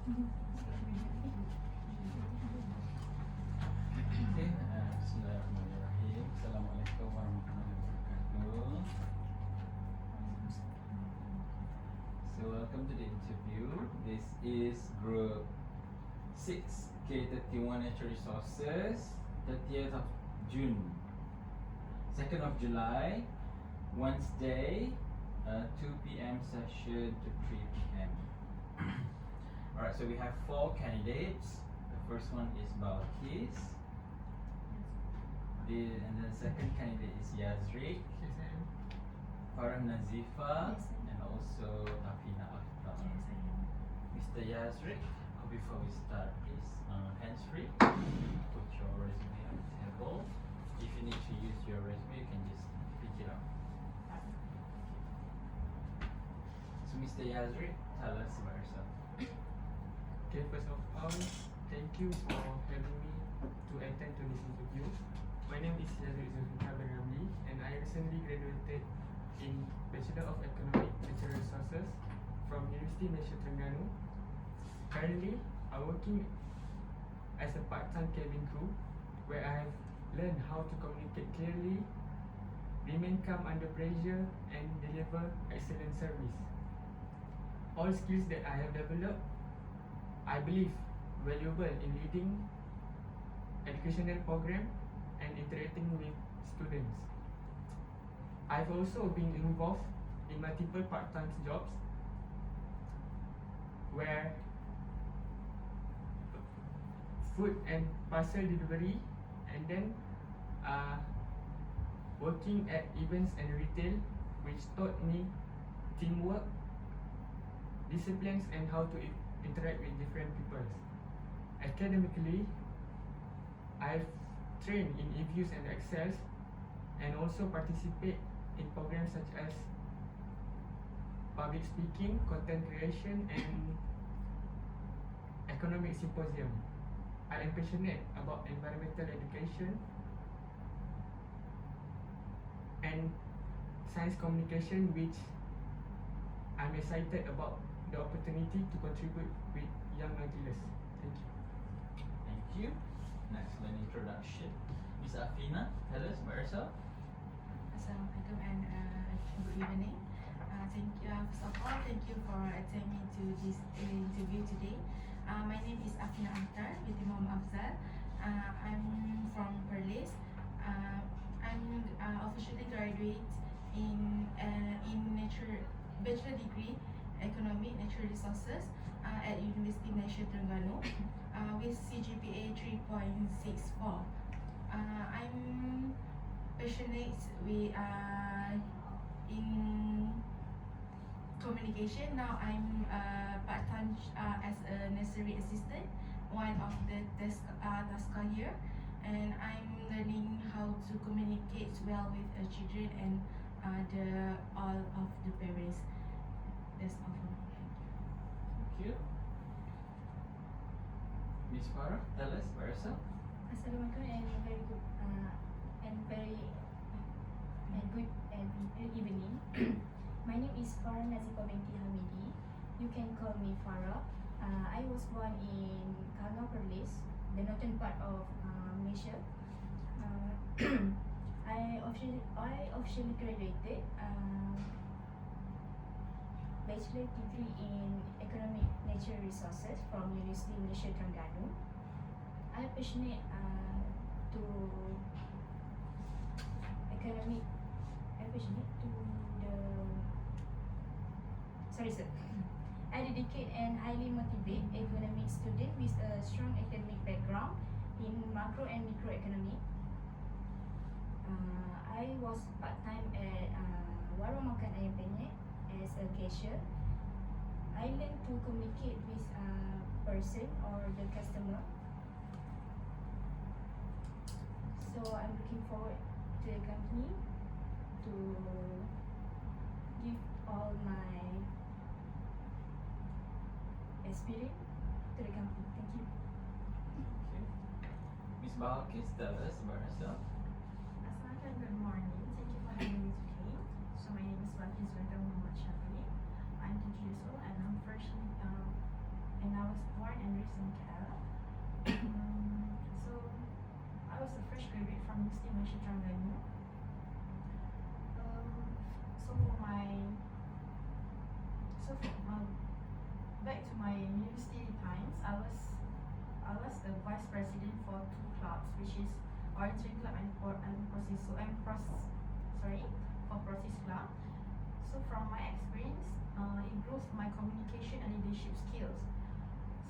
Okay, Bismillahirrahmanirrahim. Assalamualaikum warahmatullahi wabarakatuh. So welcome to the interview. This is Group 6, K31 Natural Resources, 30th of June, 2nd of July, Wednesday, 2 p.m. session to 3 p.m. Alright, so we have 4 candidates. The first one is Balkis. And the second candidate is Yazrik, Farah Nazifa, and also Afina Akhtar. Mr. Yazrik, before we start, please, hands free. Put your resume on the table. If you need to use your resume, you can just pick it up. So, Mr. Yazrik, tell us about yourself. Okay, first of all, thank you for having me to attend to this interview. My name is Yazrik Zulfikar bin Ramli, and I recently graduated in Bachelor of Economic Natural Resources from University Malaysia Terengganu. Currently, I'm working as a part-time cabin crew, where I have learned how to communicate clearly, remain calm under pressure, and deliver excellent service. All skills that I have developed, I believe, valuable in leading educational program and interacting with students. I've also been involved in multiple part-time jobs where food and parcel delivery, and then working at events and retail, which taught me teamwork, disciplines, and how to interact with different people. Academically, I've trained in EVUs and Excels, and also participate in programs such as public speaking, content creation, and economic symposium. I am passionate about environmental education and science communication, which I'm excited about the opportunity to contribute with young idealists. Thank you. Thank you. Next, an introduction. Miss Afina, tell us about yourself. Assalamualaikum and good evening. Thank you. First of all, thank you for attending to this interview today. My name is Afina Akhtar with Imam Afzal. I'm from Perlis. I'm officially graduate in bachelor degree economic natural resources at University Malaysia Terengganu with CGPA 3.64. I'm passionate with in communication. Now I'm part-time as a nursery assistant, one of the tasker here, and I'm learning how to communicate well with children and all of the parents. That's all from me. Thank you. Miss Farah, tell us about yourself. Assalamualaikum and very good evening. My name is Farah Nazifa binti Hamidi. You can call me Farah. I was born in Kalna Perlis, the northern part of Malaysia. I officially graduated bachelor degree in economic natural resources from University Malaysia Terengganu. I'm passionate to economic. I'm passionate to the. Sorry, sir. I dedicate and highly motivate economic student with a strong academic background in macro and microeconomic. I was part-time at Warung Makan Ayam Penyet as a cashier. I learned to communicate with person or the customer. So I'm looking forward to the company to give all my experience to the company. Thank you. Okay. Miss Balkis, tell us about yourself. Assalamualaikum, good morning. Thank you for having me today. So my name is Balkis Muhammad Shafi. I'm 20 years old and I was was born and raised in KL. So I was a fresh graduate from Muslim Malaysia Terengganu. So for my back to my university times, I was the vice president for two clubs, which is Orientation Club and Process. So for Process Club. So from my experience, it grows my communication and leadership skills.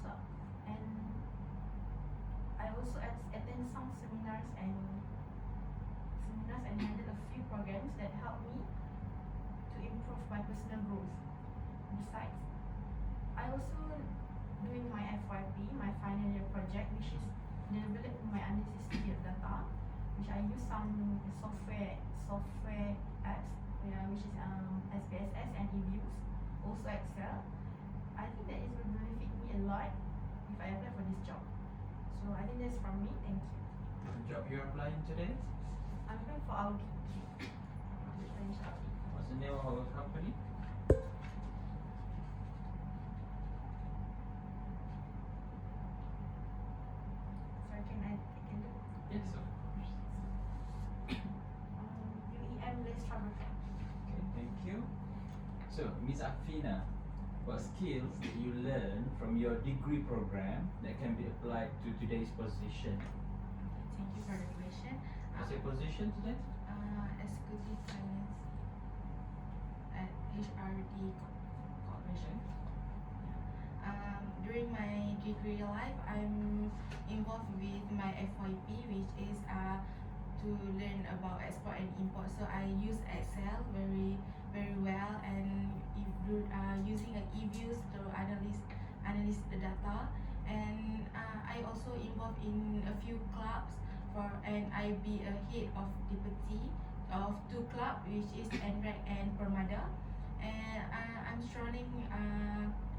So and I also attend some seminars and handle a few programs that help me to improve my personal growth. Besides, I also doing my FYP, my final year project, which is developing my analysis skill data, which I use some software apps, which is SPSS and eViews, also Excel. I think that it will benefit me a lot if I apply for this job. So I think that's from me. Thank you. The job you're applying today? I'm applying for Audi. French Audi. What's the name of our company? Sorry, can do? Yes, of course. UEM Lace Trouble. Okay, thank you. So, Ms. Afina, what skills did you learn from your degree program that can be applied to today's position? Thank you for the question. What's your position today? Executive Finance at HRD Corporation. During my degree life, I'm involved with my FYP, which is to learn about export and import. So I use Excel very well, and using eViews to analyze the data. And I also involved in a few clubs and I be a head of deputy of two clubs, which is NREC and Permada. And I'm strolling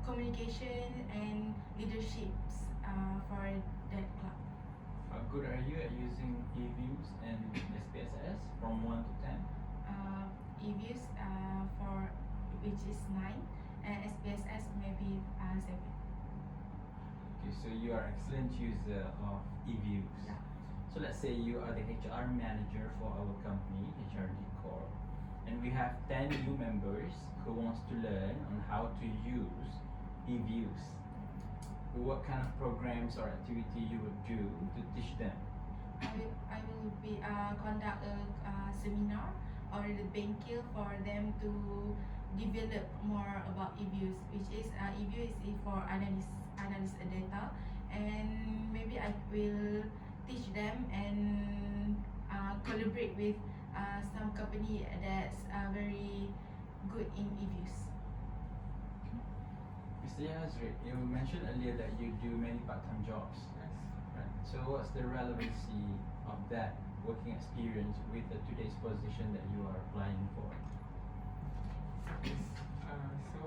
communication and leaderships for that club. How good are you at using eViews and SPSS from 1 to 10? eViews for which is 9, and SPSS maybe 7. Okay, so you are excellent user of eViews. Yeah. So let's say you are the HR manager for our company, HRD Corp, and we have 10 new members who wants to learn on how to use eViews. What kind of programs or activity you would do to teach them? I will be conduct a seminar or the banquet for them to develop more about eViews, which is eViews is for analyze data, and maybe I will teach them and collaborate with some company that's very good in eViews. Mr. Yazri, you mentioned earlier that you do many part-time jobs. Yes. Right. So what's the relevancy of that working experience with today's position that you are applying for? Yes. So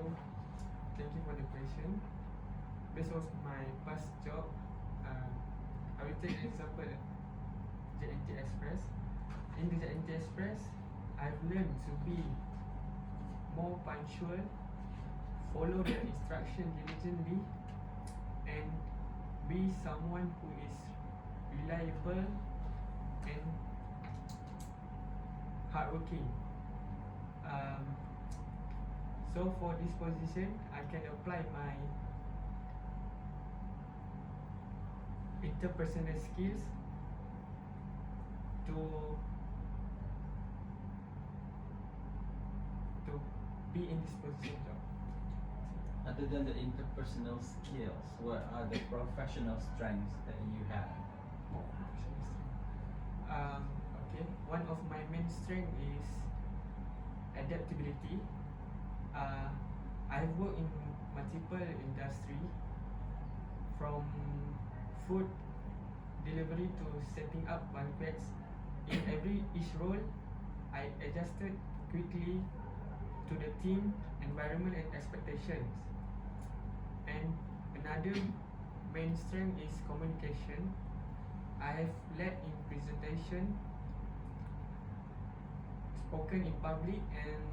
thank you for the question. Based on my past job, I will take an example JNT Express. In the JNT Express, I've learned to be more punctual, follow the instruction diligently, and be someone who is reliable and hardworking. So for this position, I can apply my interpersonal skills to be in this position job. Other than the interpersonal skills, what are the professional strengths that you have? Okay, one of my main strength is adaptability. I've worked in multiple industry, from food delivery to setting up banquets. In each role, I adjusted quickly to the team, environment and expectations. And another main strength is communication. I have led in presentation, spoken in public, and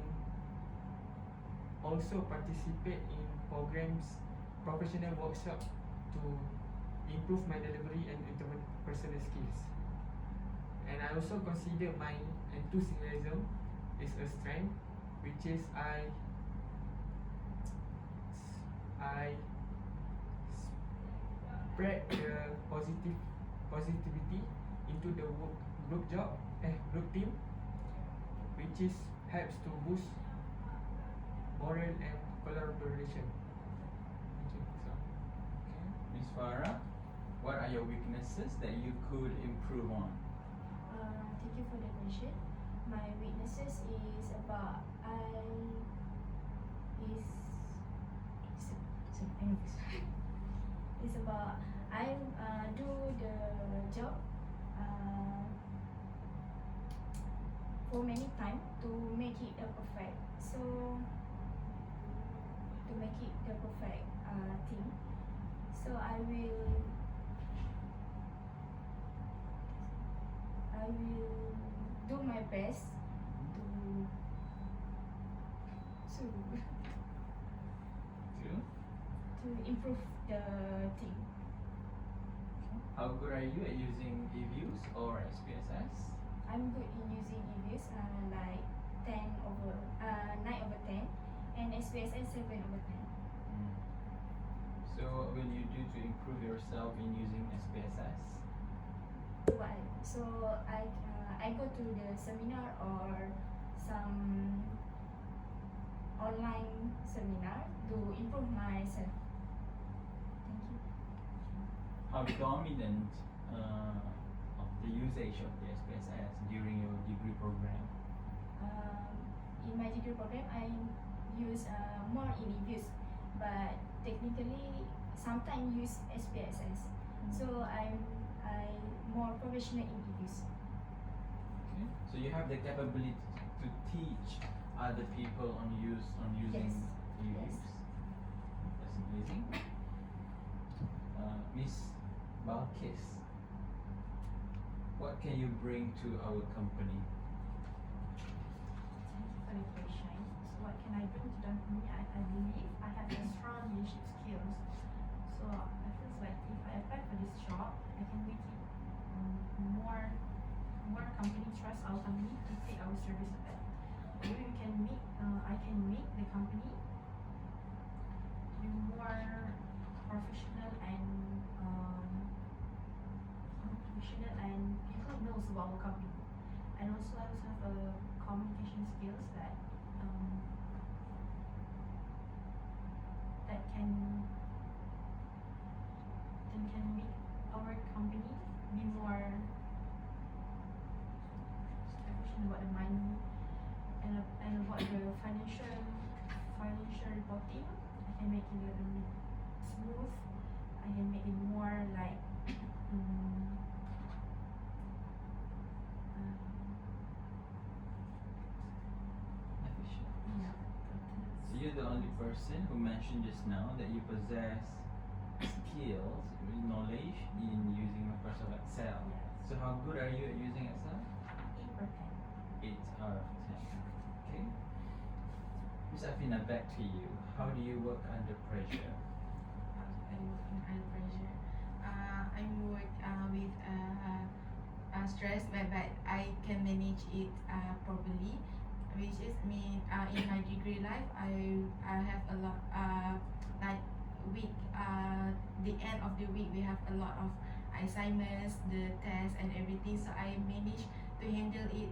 also participate in programs professional workshop to improve my delivery and interpersonal skills. And I also consider my enthusiasm is a strength, which is I spread the positivity into the group team, which is helps to boost morale and collaboration. Thank you. So, Okay. Miss Farah, what are your weaknesses that you could improve on? Thank you for the question. My weaknesses is about it's about I do the job for many time to make it a perfect. So to make it the perfect thing. So I will do my best to Two. to improve the thing. How good are you at using eViews or SPSS? I'm good in using EVs like 9/10 and SPSS 7/10. So what will you do to improve yourself in using SPSS? So I go to the seminar or some online seminar to improve myself. Thank you. How dominant of the usage of the SPSS during your degree program? In my degree program, I use more in EVs, but technically sometimes use SPSS. So I more professional in EVs. Okay. So you have the capability to teach other people on using Yes. eViews. Yes. That's amazing. Miss Balkis, what can you bring to our company? Thank you for the question. So what can I bring to the company? I believe I have a strong leadership skills. So I feel like if I apply for this job, I can make it more company trust our company to take our service better. Maybe we can make I can make the company be more professional and people knows about our company. And also I also have a communication skills that that can make our company be more efficient about the money and about the financial reporting. I can make it a little bit smooth. I can make it more like Efficient. yeah. So you're the only person who mentioned just now that you possess skills, knowledge in using Microsoft Excel. Yes. So how good are you at using Excel? 8%. 8 out of 10. Okay. Miss Afina, back to you. How do you work under pressure? I work under pressure. I work with stress, but I can manage it properly. Which is mean in my degree life, I have a lot like week the end of the week we have a lot of assignments, the tests and everything. So I manage to handle it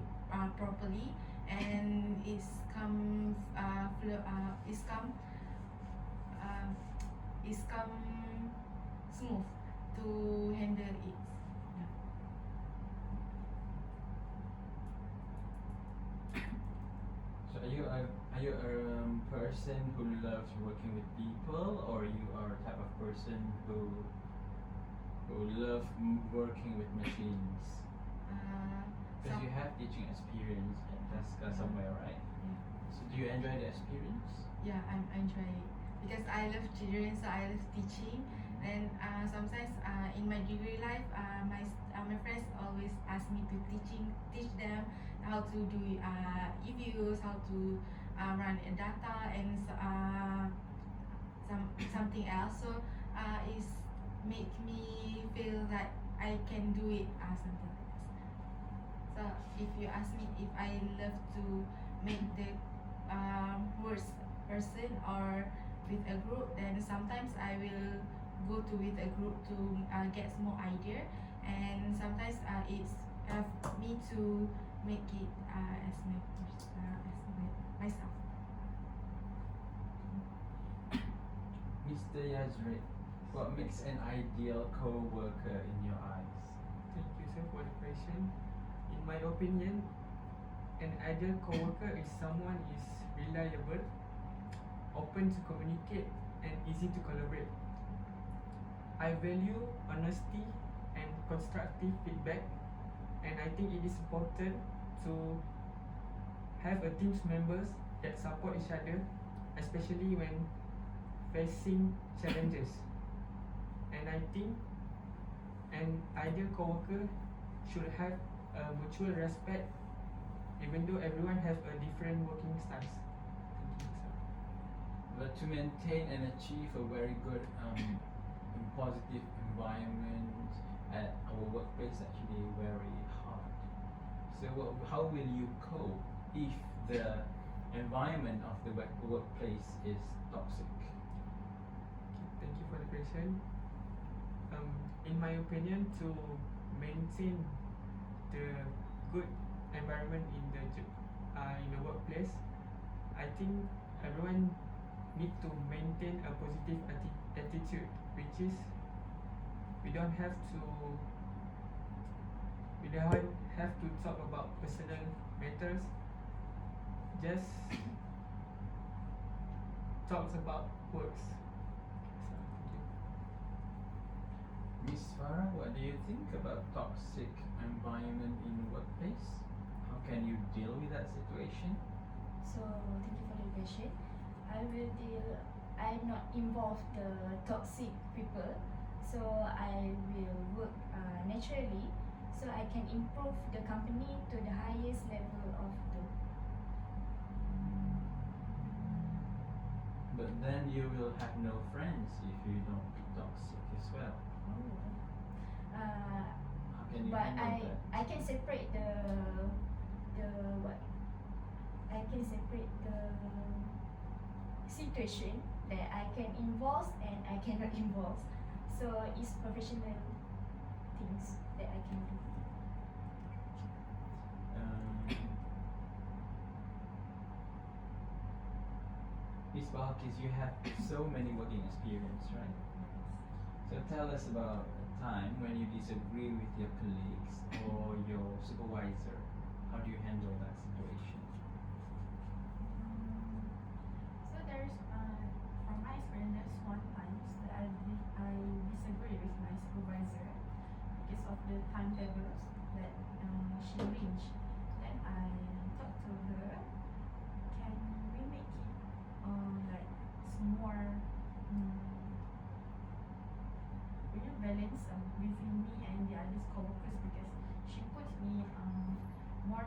properly, and it's come smooth to handle it. Yeah. So are you a person who loves working with people, or you are a type of person who love working with machines? Because you have teaching experience at Tasca somewhere, right? Yeah. So do you enjoy the experience? Yeah, I enjoy it because I love children, so I love teaching. And sometimes in my degree life, my friends always ask me to teach them how to do eViews, how to run a data, and something else. So it's make me feel that I can do it, something like this. So if you ask me if I love to make the worst person or with a group, then sometimes I will go to with a group to get more idea, and sometimes it's me to make it as myself. Mr. Yazrid, what makes an ideal co-worker in your eyes? Thank you, sir, for the question. In my opinion, an ideal coworker is someone is reliable, open to communicate, and easy to collaborate. I value honesty and constructive feedback, and I think it is important to have a team's members that support each other, especially when facing challenges. And I think an ideal coworker should have a mutual respect, even though everyone has a different working styles. Thank you, sir. But to maintain and achieve a very good positive environment at our workplace actually very hard. So how will you cope if the environment of the workplace is toxic? Okay, thank you for the question. In my opinion, to maintain the good environment in the workplace, I think everyone need to maintain a positive attitude, which is we don't have to talk about personal matters. Just talks about works. So, thank you. Miss Farah, what do you think about toxic environment in workplace? How can you deal with that situation? So thank you for the question. I'm not involved the toxic people, so I will work naturally, so I can improve the company to the highest level of the. But then you will have no friends if you don't be toxic as well. How can you But handle that? I can separate the what I can separate the situation that I can involve and I cannot involve. So it's professional things that I can do. Miss Balkis, you have so many working experience, right? So tell us about a time when you disagree with your colleagues or your supervisor. How do you handle that situation? So there's from my experience, there's one time that I disagree with my supervisor because of the timetables that she arranged. Then I talked to her, can we make it like more balance between me and the other coworkers, because she puts me more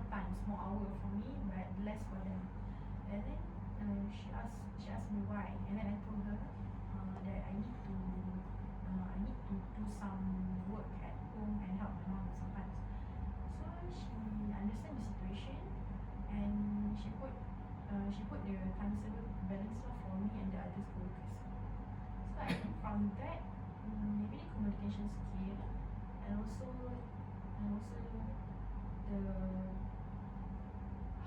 hour for me but less for them. And then she asked me why, and then I told her that I need to do some work at home and help my mom sometimes. So she understand the situation, and she put the timetable balance for me and the other coworkers. So I think from that, maybe the communication skill, and also the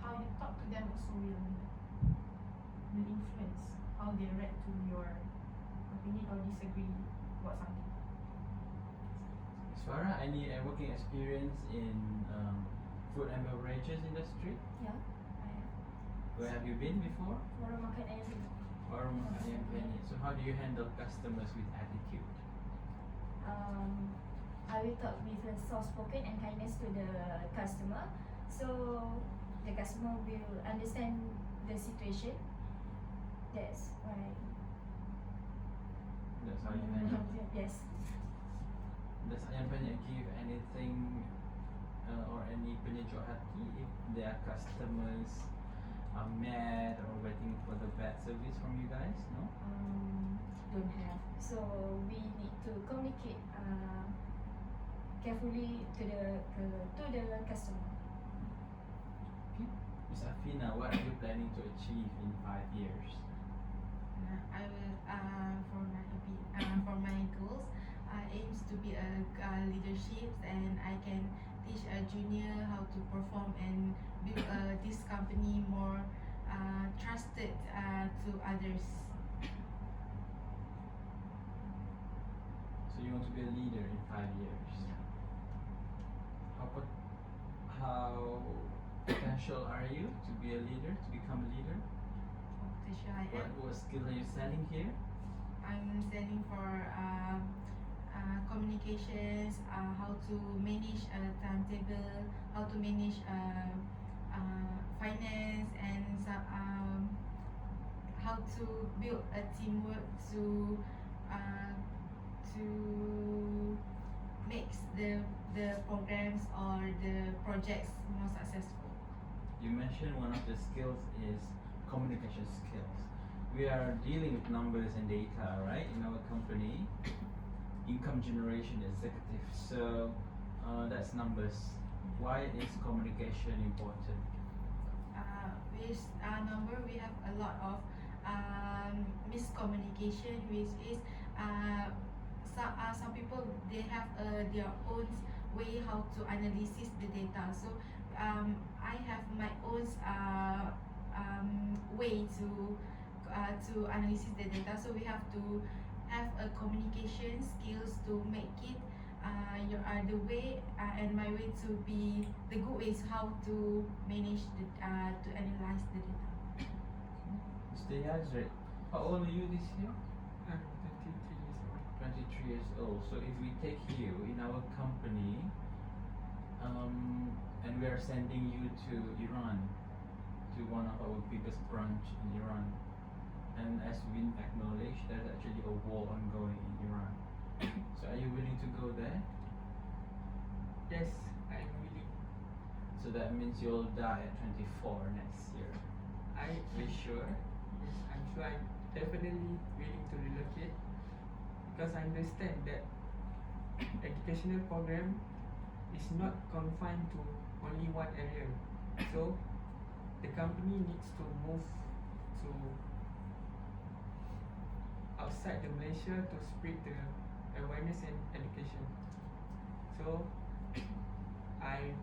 how you talk to them also will influence how they react to your opinion or disagree about something. Miss Farah, any working experience in food and beverages industry? Yeah, I have. Where have you been before? Warung makan ayam penyet. Warung Ayam Penyet. So how do you handle customers with attitude? I will talk with a soft spoken and kindness to the customer, so the customer will understand the situation. That's why. That's how you handle. Yes. Does Ayam Penyet give anything or any penyejuk hati if their customers are mad or waiting for the bad service from you guys? No? Don't have. So we need to communicate carefully to the customer. Okay. Miss Afina, what are you planning to achieve in 5 years? I will for my goals, aims to be a leadership, and I can teach a junior how to perform and build this company more trusted to others. So you want to be a leader in 5 years? How potential are you to be a leader, to become a leader? Potential I am. What skill are you selling here? I'm selling for communications, how to manage a timetable, how to manage finance, and how to build a teamwork to make the programs or the projects more successful. You mentioned one of the skills is communication skills. We are dealing with numbers and data, right, in our company. Income generation executive, so that's numbers. Why is communication important? With number, we have a lot of miscommunication, which is some people, they have their own way how to analysis the data. So I have my own way to analysis the data. So we have to have a communication skills to make it the way and my way to be the good ways how to manage to analyze the data. Mr. Yazrid, how old are you this year? I'm 23 years old. 23 years old. So if we take you in our company, and we are sending you to Iran, to one of our biggest branch in Iran, and as we acknowledge, there's actually a war ongoing in Iran. So are you willing to go there? Yes, I'm willing. So that means you'll die at 24 next year. I Are you sure? Yes, I'm sure I'm definitely willing to relocate because I understand that educational program is not confined to only one area. So the company needs to move to outside the Malaysia to spread the awareness and education. So I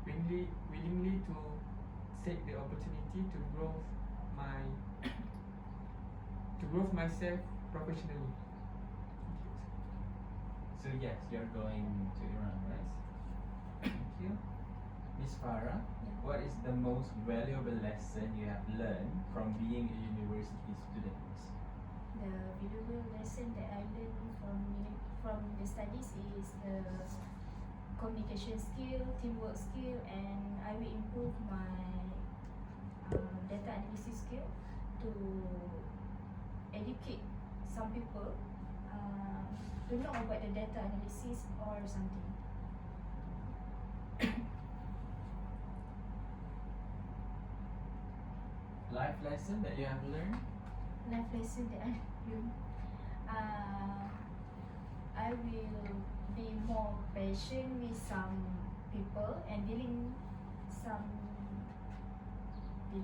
willingly to take the opportunity to grow myself professionally. So yes, you're going to Iran, right? Thank you. Miss Farah, what is the most valuable lesson you have learned from being a university student? The valuable lesson that I learned from the studies is the communication skill, teamwork skill, and I will improve my data analysis skill to educate some people to know about the data analysis or something. Life lesson that you have learned? Life lesson that I learned, I will be more patient with some people and dealing some what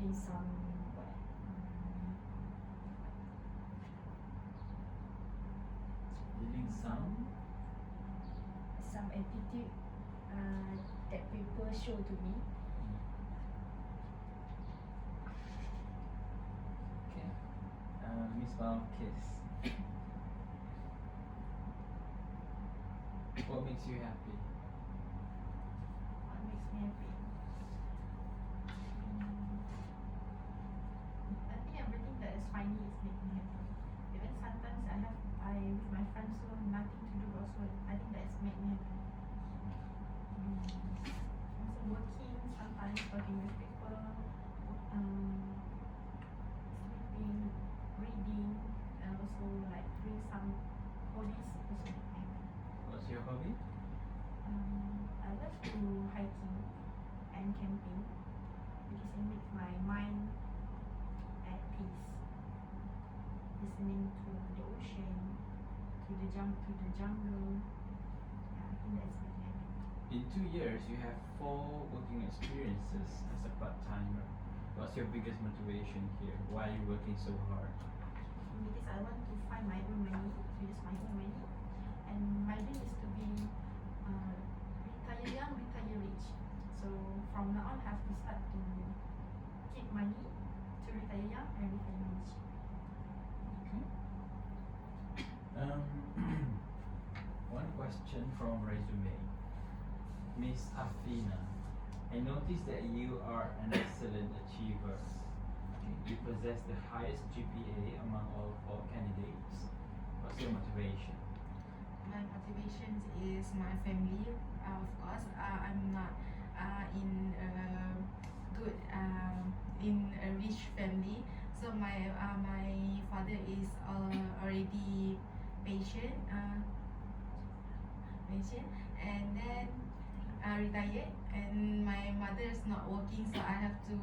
Dealing some attitude that people show to me. Okay. Miss Balkis, what makes you happy? What makes me happy? I think everything that is funny is making me happy. Even sometimes I with my friends so nothing to do also. I think that's make me happy. Also working, sometimes talking with people, sleeping, reading, and also like doing some hobbies also make me happy. What's your hobby? I love to hiking and camping because because it makes my mind at peace. Listening to the ocean, to the jungle. Yeah, I think that's very happy. In 2 years, you have 4 working experiences as a part-timer. What's your biggest motivation here? Why are you working so hard? Because I want to find my own money, to use my own money, and my dream is to be retire young, retire rich. So from now on, I have to start to keep money to retire young and retire rich. Okay. One question from resume. Miss Afina, I noticed that you are an excellent achiever. You possess the highest GPA among all 4 candidates. What's your motivation? My motivation is my family. Of course, I'm not in a good in a rich family. So my father is already patient, and then retired, and my mother is not working, so I have to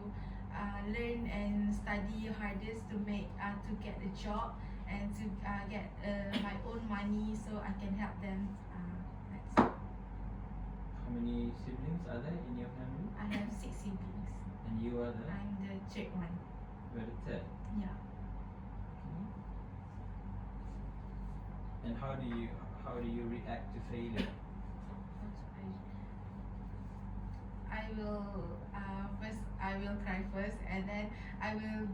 learn and study hardest to make to get a job and to get my own money so I can help them. That's How many siblings are there in your family? I have 6 siblings. And you are the? I'm the third one. You are the third. Yeah. Okay. And how do you react to failure? I will first I will cry first, and then I will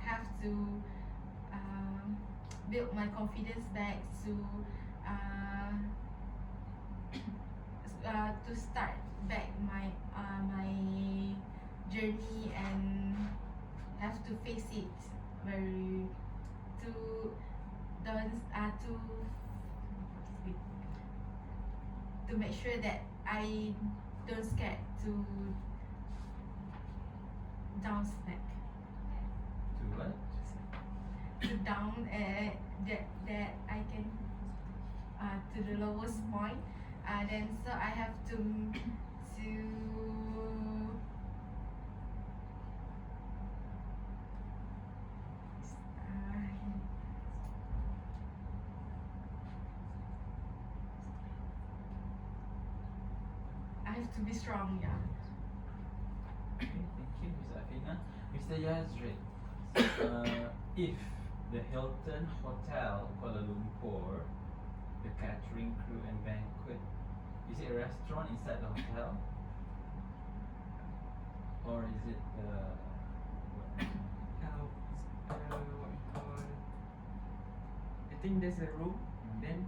have to build my confidence back to start back my journey, and have to face it very to don't to make sure that I don't scared to down slack, To what? to down that I can to the lowest point. Then so I have to I have to be strong, yeah. Okay, thank you, Ms. Afina. Mr. Yazrid, if the Hilton Hotel Kuala Lumpur, the catering crew and banquet, is it a restaurant inside the hotel? Or is it What we call, I think there's a room, then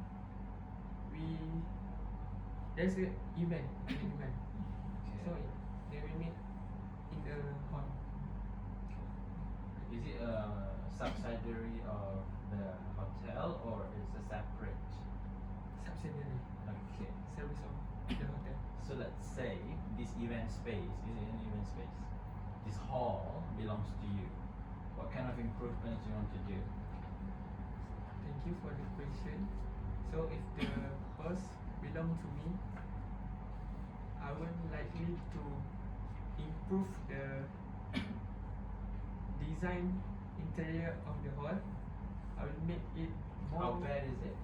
there's a event, so they will meet in the hall. is it a subsidiary of the hotel or it's a separate? Subsidiary Okay. service of the hotel. So let's say this event space is an event space. This hall belongs to you. What kind of improvements you want to do? Thank you for the question. So if the house belong to me, I would likely to improve the design interior of the hall. I will make it more. How bad is it?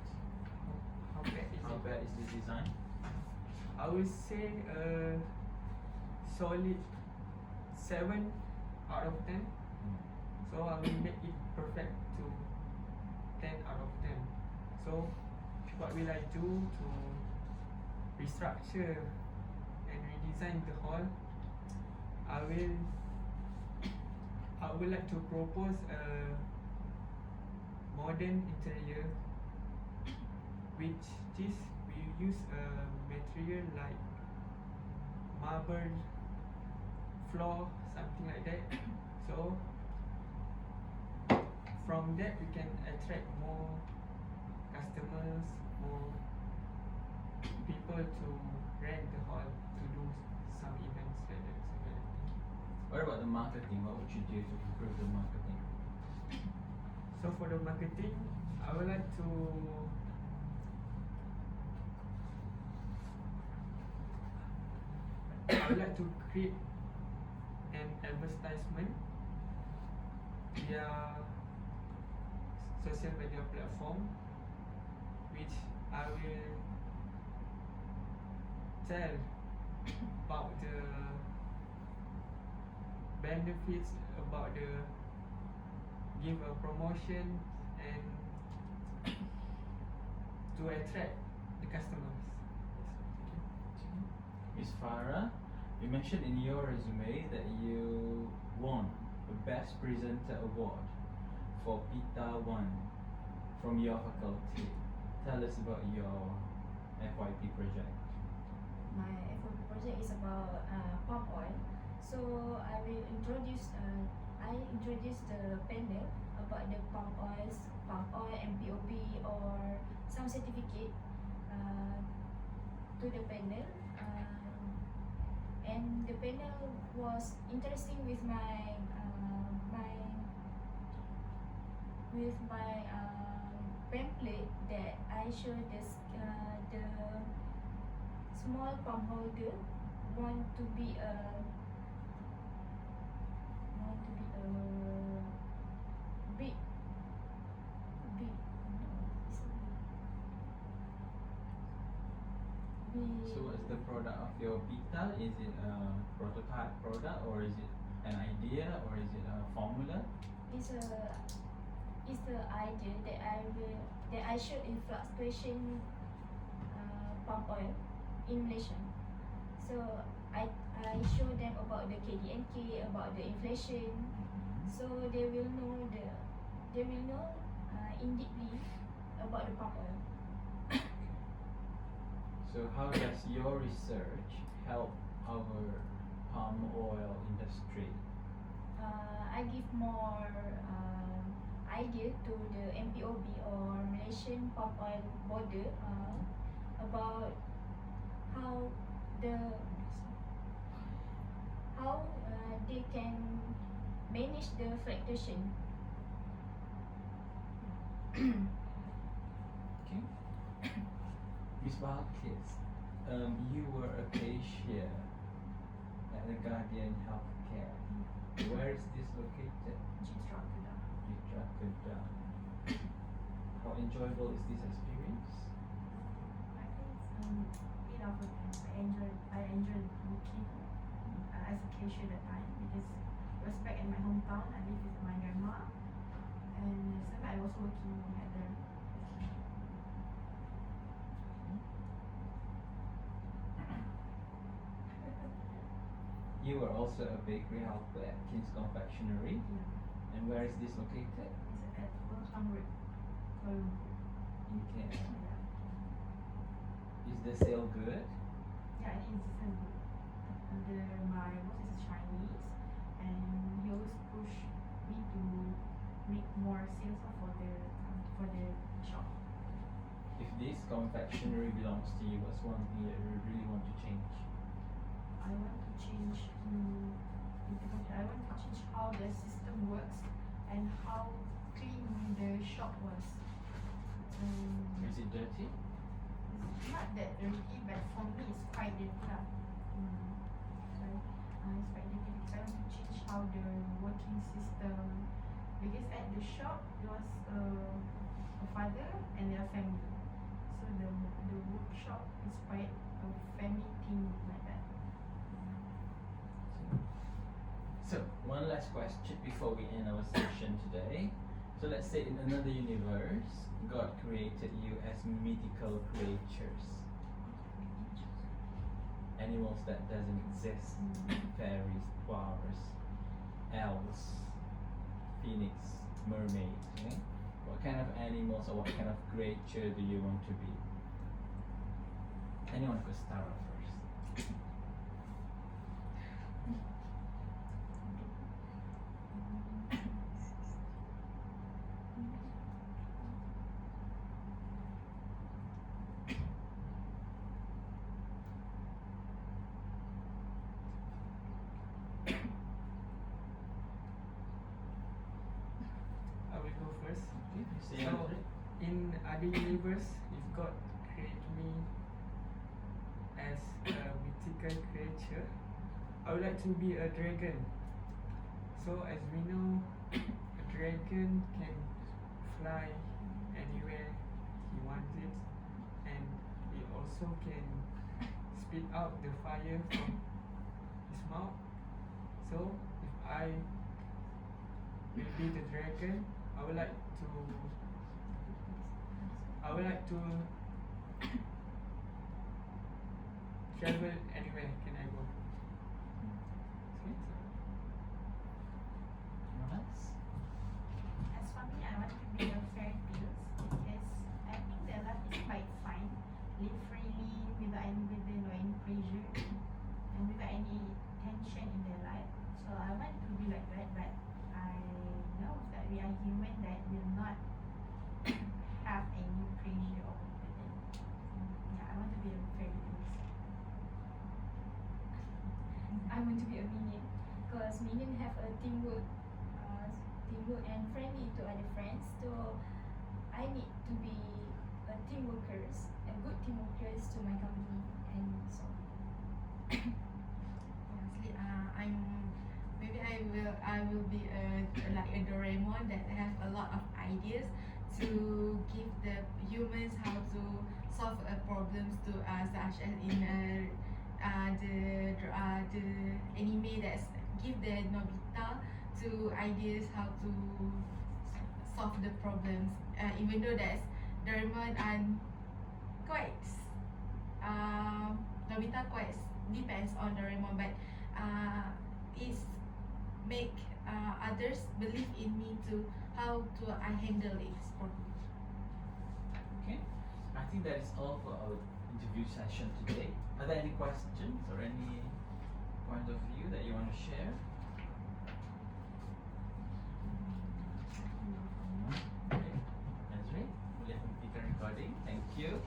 How bad is How it? bad is the design? I would say a solid 7 out of 10. So I will make it perfect to 10 out of 10. So what will I do to restructure and redesign the hall? I would like to propose a modern interior, which is we use a material like marble floor, something like that. So from that we can attract more customers, more people to rent the hall to do some events like that. What about the marketing? What would you do to improve the marketing? So for the marketing, I would like to create an advertisement via social media platform, which I will tell about the benefits, about the give a promotion and to attract the customers. Miss Farah, you mentioned in your resume that you won the Best Presenter Award for PITA 1 from your faculty. Tell us about your FYP project. My FOP project is about palm oil. So I will introduce the panel about the palm oil, MPOP or some certificate to the panel. And the panel was interesting with my pamphlet that I showed the small palm holder want to be a big So what's the product of your PITA? Is it a prototype product, or is it an idea, or is it a formula? is the idea that I showed in fluctuation palm oil in Malaysia. So I show them about the KDNK, about the inflation, so they will know in deeply about the palm oil. So how does your research help our palm oil industry? I give more idea to the MPOB or Malaysian Palm Oil Board about how they can manage the fluctuation. Okay. Miss Balkis, you were a cashier at the Guardian Healthcare. Where is this located? Citra Kedah. Citra Kedah. How enjoyable is this experience? I think it's bit of a I enjoyed working as a cashier that time because it was back in my hometown. I live with my grandma, and sometimes I was working at the You were also a bakery helper at King's Confectionery. And where is this located? It's at Wilton Road, Kuala Lumpur. In KL. Yeah. Is the sale good? Yeah, it is so good. My boss is Chinese, and he always push me to make more sales for the shop. If this confectionery belongs to you, what's one thing that you really want to change? I want to change. I want to change how the system works and how clean the shop was. Is it dirty? It's not that dirty, but for me it's quite dirty lah. So it's quite dirty because I want to change how the working system. Because at the shop there was a father and their family. So the workshop is quite a family thing like that. So, one last question before we end our session today. So let's say in another universe, God created you as mythical creatures. Animals that doesn't exist. Fairies, flowers, elves, phoenix, mermaid. Okay? What kind of animals or what kind of creature do you want to be? Anyone could start off first. I will go first. Say So, Andre. in other universe, if God create me as a mythical creature, I would like to be a dragon So as we know, a dragon can fly anywhere he wants it, and he also can spit out the fire from his mouth. So if I will be the dragon, I would like to travel anywhere can I go. Okay, so Nice. As for me, I want to be a fairy tales because I think their life is quite fine. Live freely without any burden or any pressure and without any tension in their life. So I want to be like that, but I know that we are human that will not have any pressure or burden. Yeah, I want to be a fairy tales. I want to be a minion because minion have a teamwork and friendly to other friends. So I need to be a team workers, a good team workers to my company and so. Honestly, I will be like a Doraemon that have a lot of ideas to give the humans how to solve problems to such as in the anime that's give the Nobita to ideas how to solve the problems. Even though that's Doraemon and quite Nobita quite depends on Doraemon, but it's make others believe in me to how to I handle it problem. Okay. I think that is all for our interview session today. Are there any questions or any point of view that you want to share? Okay. That's right. We'll have a recording. Thank you.